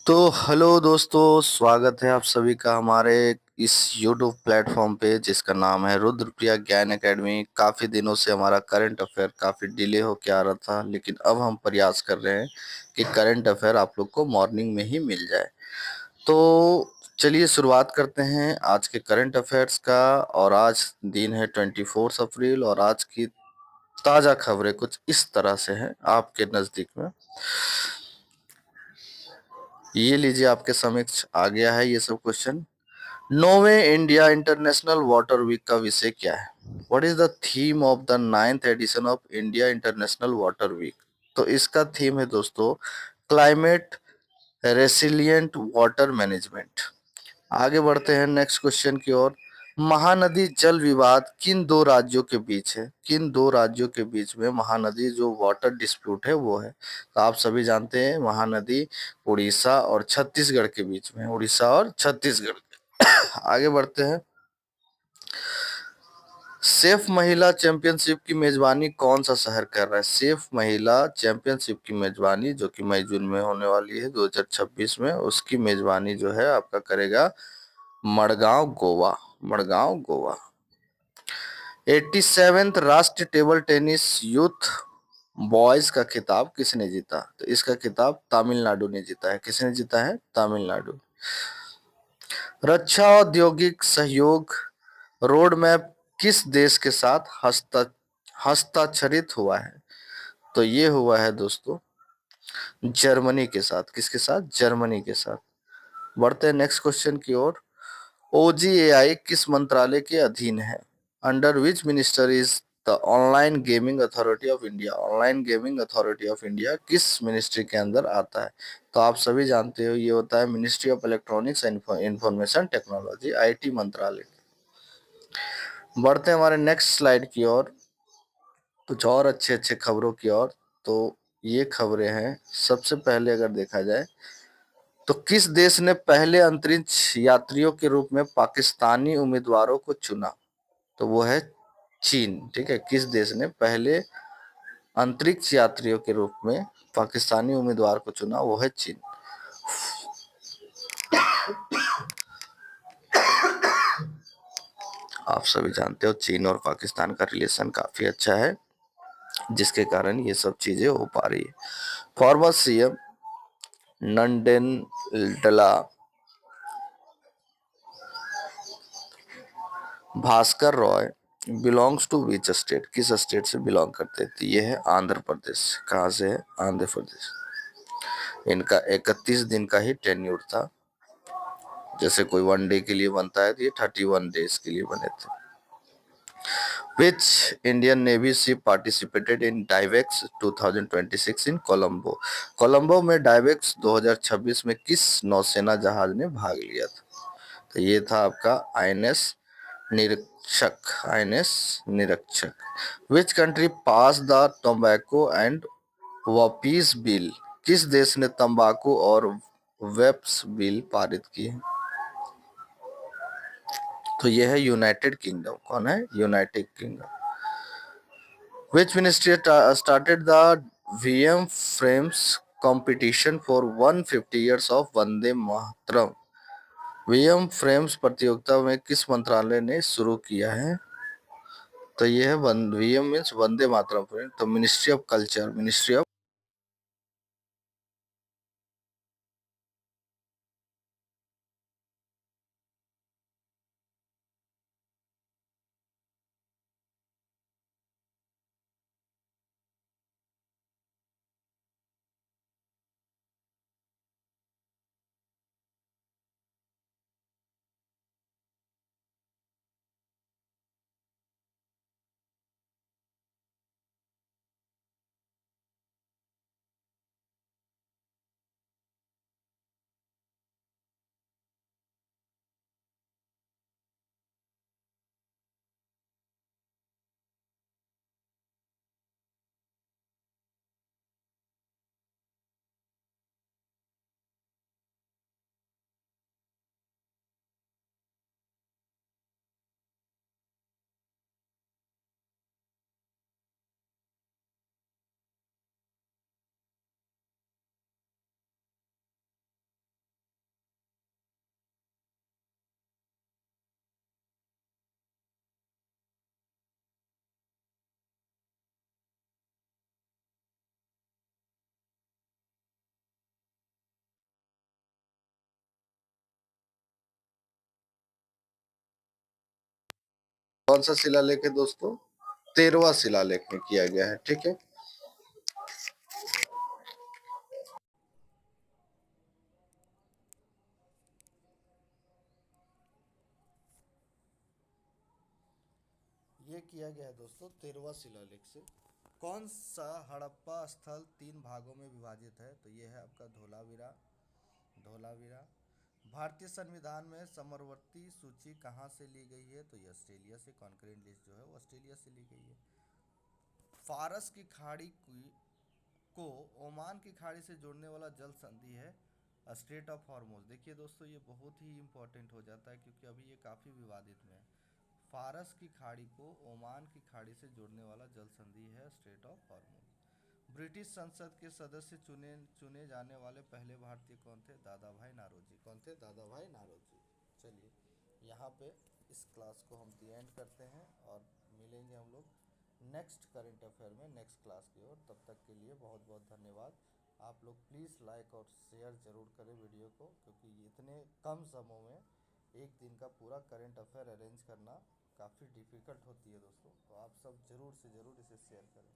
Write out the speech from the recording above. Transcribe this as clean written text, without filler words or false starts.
तो हेलो दोस्तों, स्वागत है आप सभी का हमारे इस YouTube प्लेटफॉर्म पे जिसका नाम है रुद्रप्रिया ज्ञान एकेडमी। काफ़ी दिनों से हमारा करंट अफेयर काफ़ी डिले होके आ रहा था, लेकिन अब हम प्रयास कर रहे हैं कि करंट अफेयर आप लोग को मॉर्निंग में ही मिल जाए। तो चलिए शुरुआत करते हैं आज के करंट अफेयर्स का। और आज दिन है 24 अप्रैल और आज की ताज़ा खबरें कुछ इस तरह से हैं आपके नज़दीक में। ये लीजिए, आपके समक्ष आ गया है ये सब क्वेश्चन। नौवे इंडिया इंटरनेशनल वाटर वीक का विषय क्या है? What is the theme of the 9th edition of India International Water Week? तो इसका थीम है दोस्तों, क्लाइमेट रेसिलिएंट वाटर मैनेजमेंट। आगे बढ़ते हैं नेक्स्ट क्वेश्चन की ओर। महानदी जल विवाद किन दो राज्यों के बीच है? किन दो राज्यों के बीच में महानदी जो वाटर डिस्प्यूट है वो है? तो आप सभी जानते हैं महानदी उड़ीसा और छत्तीसगढ़ के बीच में, उड़ीसा और छत्तीसगढ़। आगे बढ़ते हैं। सेफ महिला चैंपियनशिप की मेजबानी कौन सा शहर कर रहा है? सेफ महिला चैंपियनशिप की मेजबानी जो कि मई जून में होने वाली है 2026 में, उसकी मेजबानी जो है आपका करेगा मड़गांव गोवा। मड़गांव गोवा। 87th राष्ट्रीय टेबल टेनिस यूथ बॉयज का खिताब किसने जीता? तो इसका खिताब तमिलनाडु ने जीता है। किसने जीता है? तमिलनाडु। रक्षा औद्योगिक सहयोग रोड मैप किस देश के साथ हस्ताक्षरित हुआ है? तो ये हुआ है दोस्तों जर्मनी के साथ। किसके साथ? जर्मनी के साथ। बढ़ते हैं नेक्स्ट क्वेश्चन की ओर। ओजीएआई किस मंत्रालय के अधीन है? Under which minister is the online gaming authority of India? Online gaming authority of India किस मिनिस्ट्री के अंदर आता है? तो आप सभी जानते हो ये होता है ministry of electronics and information technology, IT मंत्रालय। बढ़ते हैं हमारे नेक्स्ट स्लाइड की ओर, कुछ और अच्छे अच्छे खबरों की ओर। तो ये खबरें हैं। सबसे पहले अगर देखा जाए तो किस देश ने पहले अंतरिक्ष यात्रियों के रूप में पाकिस्तानी उम्मीदवारों को चुना? तो वो है चीन। ठीक है, किस देश ने पहले अंतरिक्ष यात्रियों के रूप में पाकिस्तानी उम्मीदवार को चुना? वो है चीन। आप सभी जानते हो चीन और पाकिस्तान का रिलेशन काफी अच्छा है, जिसके कारण ये सब चीजें हो पा रही है। Former CM Nadendla Bhaskar Roy belongs to which state? किस स्टेट से बिलोंग करते हैं? तो ये है आंध्र प्रदेश। कहाँ से है? आंध्र प्रदेश। इनका 31 दिन का ही टेन्यूर था। जैसे कोई वनडे के लिए बनता है तो ये 31 डेज के लिए बने थे। Which Indian Navy ship participated in Divex 2026 in Colombo? Colombo में डाइवेक्स 2026 में किस नौसेना जहाज ने भाग लिया था? तो ये था आपका आईएनएस निरीक्षक। आईएनएस निरीक्षक। Which country passed the tobacco and वेप्स bill? किस देश ने तंबाकू और वेप्स बिल पारित की है? तो यह है यूनाइटेड किंगडम। कौन है? United kingdom. Which ministry started the VM Frames competition for 150 years of Vande Mataram? VM frames प्रतियोगिता में किस मंत्रालय ने शुरू किया है? तो ये है VM मीन्स वंदे मातरम। तो ministry of culture, ministry of कौन सा शिलालेख है दोस्तों? 13वां शिलालेख में किया गया है। ठीक है, ये किया गया है दोस्तों 13वां शिलालेख से। कौन सा हड़प्पा स्थल 3 भागों में विभाजित है? तो ये है आपका धोलावीरा। धोलावीरा। भारतीय संविधान में समवर्ती सूची कहाँ से ली गई है? तो ये ऑस्ट्रेलिया से। कॉन्करेंट लिस्ट जो है वो ऑस्ट्रेलिया से ली गई है। फारस की खाड़ी को ओमान की खाड़ी से जोड़ने वाला जल संधि है स्ट्रेट ऑफ हॉर्मोज। देखिए दोस्तों, ये बहुत ही इंपॉर्टेंट हो जाता है क्योंकि अभी ये काफ़ी विवादित में है। फारस की खाड़ी को ओमान की खाड़ी से जोड़ने वाला जल संधि है स्ट्रेट ऑफ हॉर्मोज। ब्रिटिश संसद के सदस्य चुने चुने जाने वाले पहले भारतीय कौन थे? दादा भाई नारोजी। कौन थे? दादा भाई नारोजी। चलिए, यहाँ पे इस क्लास को हम दी एंड करते हैं और मिलेंगे हम लोग नेक्स्ट करंट अफेयर में नेक्स्ट क्लास की ओर। तब तक के लिए बहुत बहुत धन्यवाद। आप लोग प्लीज़ लाइक और शेयर ज़रूर करें वीडियो को, क्योंकि इतने कम समय में एक दिन का पूरा करंट अफेयर अरेंज करना काफ़ी डिफ़िकल्ट होती है दोस्तों। तो आप सब ज़रूर से ज़रूर इसे शेयर करें।